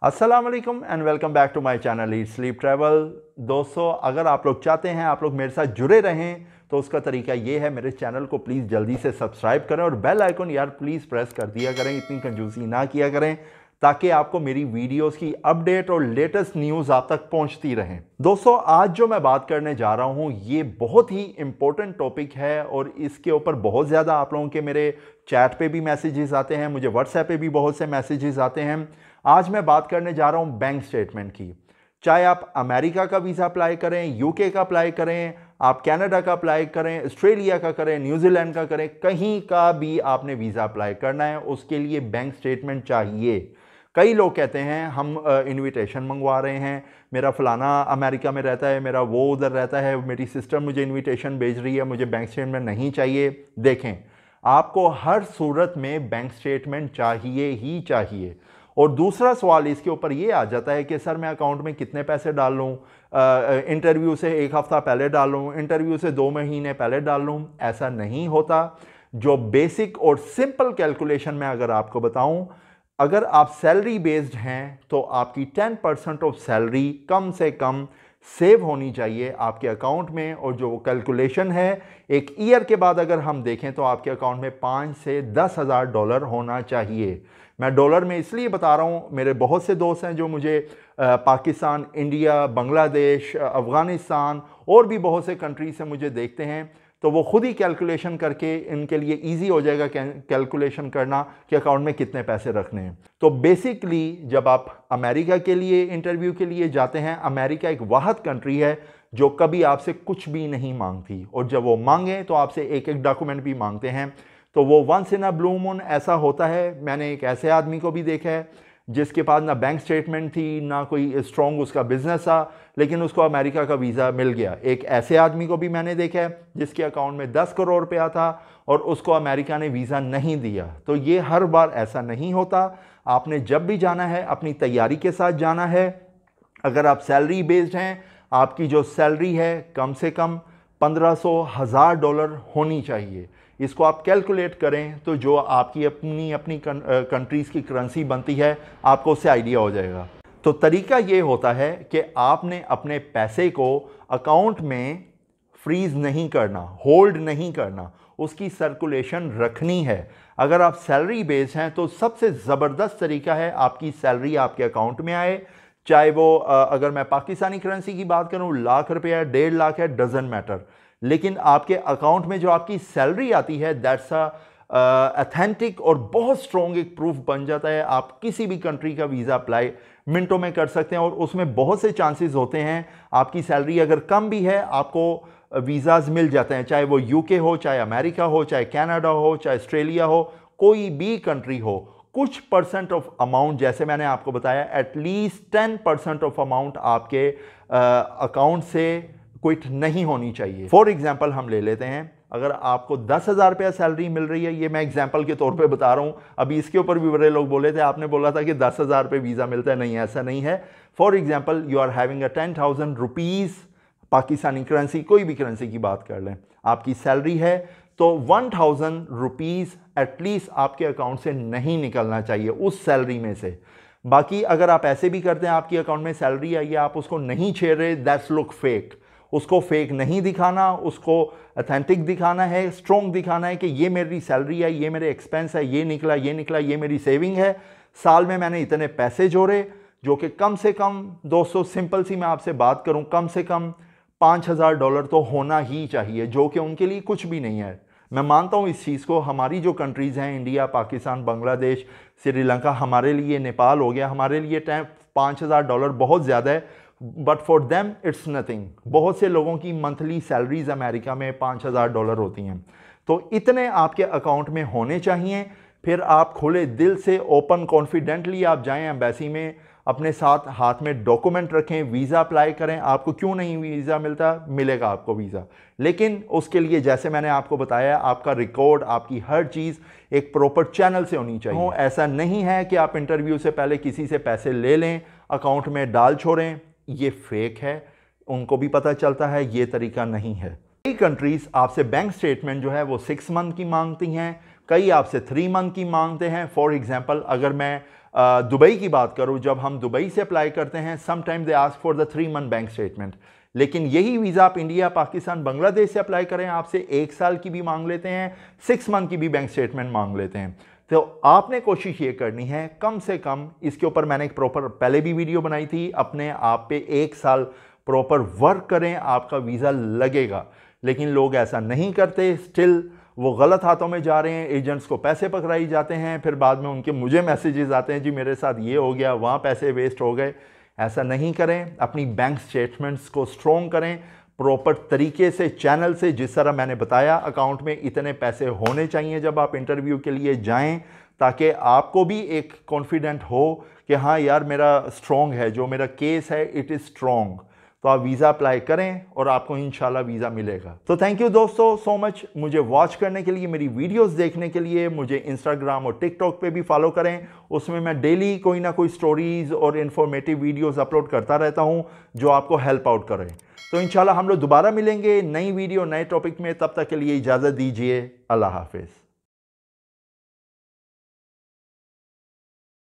अस्सलाम वालेकुम and welcome back to my channel eat sleep travel. दोस्तों, अगर आप लोग चाहते हैं आप लोग मेरे साथ जुड़े रहें तो उसका तरीका ये है, मेरे चैनल को प्लीज़ जल्दी से सब्सक्राइब करें और बेल आइकन यार प्लीज़ प्रेस कर दिया करें, इतनी कंजूसी ना किया करें ताकि आपको मेरी वीडियोस की अपडेट और लेटेस्ट न्यूज़ आप तक पहुंचती रहें। दोस्तों, आज जो मैं बात करने जा रहा हूं ये बहुत ही इंपॉर्टेंट टॉपिक है और इसके ऊपर बहुत ज़्यादा आप लोगों के मेरे चैट पे भी मैसेजेस आते हैं, मुझे व्हाट्सएप पे भी बहुत से मैसेजेस आते हैं। आज मैं बात करने जा रहा हूं बैंक स्टेटमेंट की। चाहे आप अमेरिका का वीज़ा अप्लाई करें, यूके का अप्लाई करें, आप कनाडा का अप्लाई करें, ऑस्ट्रेलिया का करें, न्यूजीलैंड का करें, कहीं का भी आपने वीज़ा अप्लाई करना है उसके लिए बैंक स्टेटमेंट चाहिए। कई लोग कहते हैं हम इनविटेशन मंगवा रहे हैं, मेरा फलाना अमेरिका में रहता है, मेरा वो उधर रहता है, मेरी सिस्टर मुझे इनविटेशन भेज रही है, मुझे बैंक स्टेटमेंट नहीं चाहिए। देखें, आपको हर सूरत में बैंक स्टेटमेंट चाहिए ही चाहिए। और दूसरा सवाल इसके ऊपर ये आ जाता है कि सर मैं अकाउंट में कितने पैसे डाल लूँ, इंटरव्यू से एक हफ़्ता पहले डाल लूँ, इंटरव्यू से 2 महीने पहले डाल लूँ। ऐसा नहीं होता। जो बेसिक और सिंपल कैलकुलेशन मैं अगर आपको बताऊँ, अगर आप सैलरी बेस्ड हैं तो आपकी 10% ऑफ सैलरी कम से कम सेव होनी चाहिए आपके अकाउंट में। और जो कैलकुलेशन है एक ईयर के बाद अगर हम देखें तो आपके अकाउंट में 5 से 10 हज़ार डॉलर होना चाहिए। मैं डॉलर में इसलिए बता रहा हूँ, मेरे बहुत से दोस्त हैं जो मुझे पाकिस्तान, इंडिया, बांग्लादेश, अफ़गानिस्तान और भी बहुत से कंट्री से मुझे देखते हैं, तो वो खुद ही कैलकुलेशन करके इनके लिए इजी हो जाएगा कैलकुलेशन करना कि अकाउंट में कितने पैसे रखने हैं। तो बेसिकली जब आप अमेरिका के लिए इंटरव्यू के लिए जाते हैं, अमेरिका एक वाहिद कंट्री है जो कभी आपसे कुछ भी नहीं मांगती, और जब वो मांगे तो आपसे एक एक डॉक्यूमेंट भी मांगते हैं। तो वो once in a blue moon ऐसा होता है। मैंने एक ऐसे आदमी को भी देखा है जिसके पास ना बैंक स्टेटमेंट थी, ना कोई स्ट्रॉन्ग उसका बिजनेस था, लेकिन उसको अमेरिका का वीज़ा मिल गया। एक ऐसे आदमी को भी मैंने देखा है जिसके अकाउंट में 10 करोड़ रुपया था और उसको अमेरिका ने वीज़ा नहीं दिया। तो ये हर बार ऐसा नहीं होता। आपने जब भी जाना है अपनी तैयारी के साथ जाना है। अगर आप सैलरी बेस्ड हैं, आपकी जो सैलरी है कम से कम 1500 हज़ार डॉलर होनी चाहिए। इसको आप कैलकुलेट करें तो जो आपकी अपनी कंट्रीज़ की करेंसी बनती है आपको उससे आइडिया हो जाएगा। तो तरीका ये होता है कि आपने अपने पैसे को अकाउंट में फ्रीज़ नहीं करना, होल्ड नहीं करना, उसकी सर्कुलेशन रखनी है। अगर आप सैलरी बेस हैं तो सबसे ज़बरदस्त तरीका है आपकी सैलरी आपके अकाउंट में आए। चाहे वो अगर मैं पाकिस्तानी करेंसी की बात करूं, लाख रुपया है, 1.5 लाख है, डजेंट मैटर, लेकिन आपके अकाउंट में जो आपकी सैलरी आती है दैट्स ऑथेंटिक और बहुत स्ट्रॉन्ग एक प्रूफ बन जाता है। आप किसी भी कंट्री का वीज़ा अप्लाई मिनटों में कर सकते हैं और उसमें बहुत से चांसेस होते हैं आपकी सैलरी अगर कम भी है आपको वीज़ाज मिल जाते हैं, चाहे वो यूके हो, चाहे अमेरिका हो, चाहे कनाडा हो, चाहे ऑस्ट्रेलिया हो, कोई भी कंट्री हो। कुछ परसेंट ऑफ अमाउंट, जैसे मैंने आपको बताया, एटलीस्ट 10% ऑफ अमाउंट आपके अकाउंट से क्विट नहीं होनी चाहिए। फॉर एग्जाम्पल हम ले लेते हैं, अगर आपको 10,000 रुपया सैलरी मिल रही है, ये मैं एग्जाम्पल के तौर पे बता रहा हूँ, अभी इसके ऊपर भी बड़े लोग बोले थे, आपने बोला था कि 10,000 रुपये वीज़ा मिलता है, नहीं ऐसा नहीं है। For example you are having a 10,000 rupees Pakistani currency, कोई भी करेंसी की बात कर लें, आपकी सैलरी है तो 1,000 रुपीज़ एटलीस्ट आपके अकाउंट से नहीं निकलना चाहिए उस सैलरी में से। बाकी अगर आप ऐसे भी करते हैं, आपकी अकाउंट में सैलरी आई है, आप उसको नहीं छेड़ रहे, दैट्स लुक फेक। उसको फेक नहीं दिखाना, उसको ऑथेंटिक दिखाना है, स्ट्रॉन्ग दिखाना है कि ये मेरी सैलरी है, ये मेरे एक्सपेंस है, ये निकला, ये निकला, ये मेरी सेविंग है, साल में मैंने इतने पैसे जोड़े, जो कि कम से कम, दोस्तों सिंपल सी मैं आपसे बात करूं, कम से कम 5,000 डॉलर तो होना ही चाहिए, जो कि उनके लिए कुछ भी नहीं है। मैं मानता हूं इस चीज़ को। हमारी जो कंट्रीज़ हैं, इंडिया, पाकिस्तान, बांग्लादेश, श्रीलंका, हमारे लिए नेपाल हो गया, हमारे लिए 5,000 डॉलर बहुत ज़्यादा है, but for them it's nothing. बहुत से लोगों की मंथली सैलरीज अमेरिका में 5,000 डॉलर होती हैं। तो इतने आपके अकाउंट में होने चाहिए। फिर आप खुले दिल से, ओपन कॉन्फिडेंटली आप जाएं एम्बेसी में, अपने साथ हाथ में डॉक्यूमेंट रखें, वीज़ा अप्लाई करें। आपको क्यों नहीं वीज़ा मिलता, मिलेगा आपको वीज़ा, लेकिन उसके लिए जैसे मैंने आपको बताया, आपका रिकॉर्ड, आपकी हर चीज़ एक प्रॉपर चैनल से होनी चाहिए। ऐसा नहीं है कि आप इंटरव्यू से पहले किसी से पैसे ले लें, अकाउंट में डाल छोड़ें, ये फेक है, उनको भी पता चलता है, ये तरीका नहीं है। कई कंट्रीज आपसे बैंक स्टेटमेंट जो है वो 6 मंथ की मांगती हैं, कई आपसे 3 मंथ की मांगते हैं। फॉर एग्जांपल अगर मैं दुबई की बात करूं, जब हम दुबई से अप्लाई करते हैं sometime they ask for the 3 month bank statement, लेकिन यही वीज़ा आप इंडिया, पाकिस्तान, बांग्लादेश से अप्लाई करें, आपसे 1 साल की भी मांग लेते हैं, 6 मंथ की भी बैंक स्टेटमेंट मांग लेते हैं। तो आपने कोशिश ये करनी है कम से कम, इसके ऊपर मैंने एक प्रॉपर पहले भी वीडियो बनाई थी, अपने आप पे 1 साल प्रॉपर वर्क करें, आपका वीज़ा लगेगा। लेकिन लोग ऐसा नहीं करते, स्टिल वो गलत हाथों में जा रहे हैं, एजेंट्स को पैसे पकड़ाई जाते हैं, फिर बाद में उनके मुझे मैसेजेस आते हैं जी मेरे साथ ये हो गया, वहाँ पैसे वेस्ट हो गए। ऐसा नहीं करें, अपनी बैंक स्टेटमेंट्स को स्ट्रॉन्ग करें प्रॉपर तरीके से, चैनल से, जिस तरह मैंने बताया अकाउंट में इतने पैसे होने चाहिए जब आप इंटरव्यू के लिए जाएं, ताकि आपको भी एक कॉन्फिडेंट हो कि हाँ यार मेरा स्ट्रॉन्ग है, जो मेरा केस है इट इज़ स्ट्रॉन्ग। तो आप वीज़ा अप्लाई करें और आपको इंशाल्लाह वीज़ा मिलेगा। तो थैंक यू दोस्तों सो मच मुझे वॉच करने के लिए, मेरी वीडियोस देखने के लिए। मुझे इंस्टाग्राम और टिकटॉक पे भी फॉलो करें, उसमें मैं डेली कोई ना कोई स्टोरीज़ और इन्फॉर्मेटिव वीडियोस अपलोड करता रहता हूं जो आपको हेल्प आउट करें। तो इंशाल्लाह हम लोग दोबारा मिलेंगे नई वीडियो नए टॉपिक में, तब तक के लिए इजाज़त दीजिए। अल्लाह हाफिज़।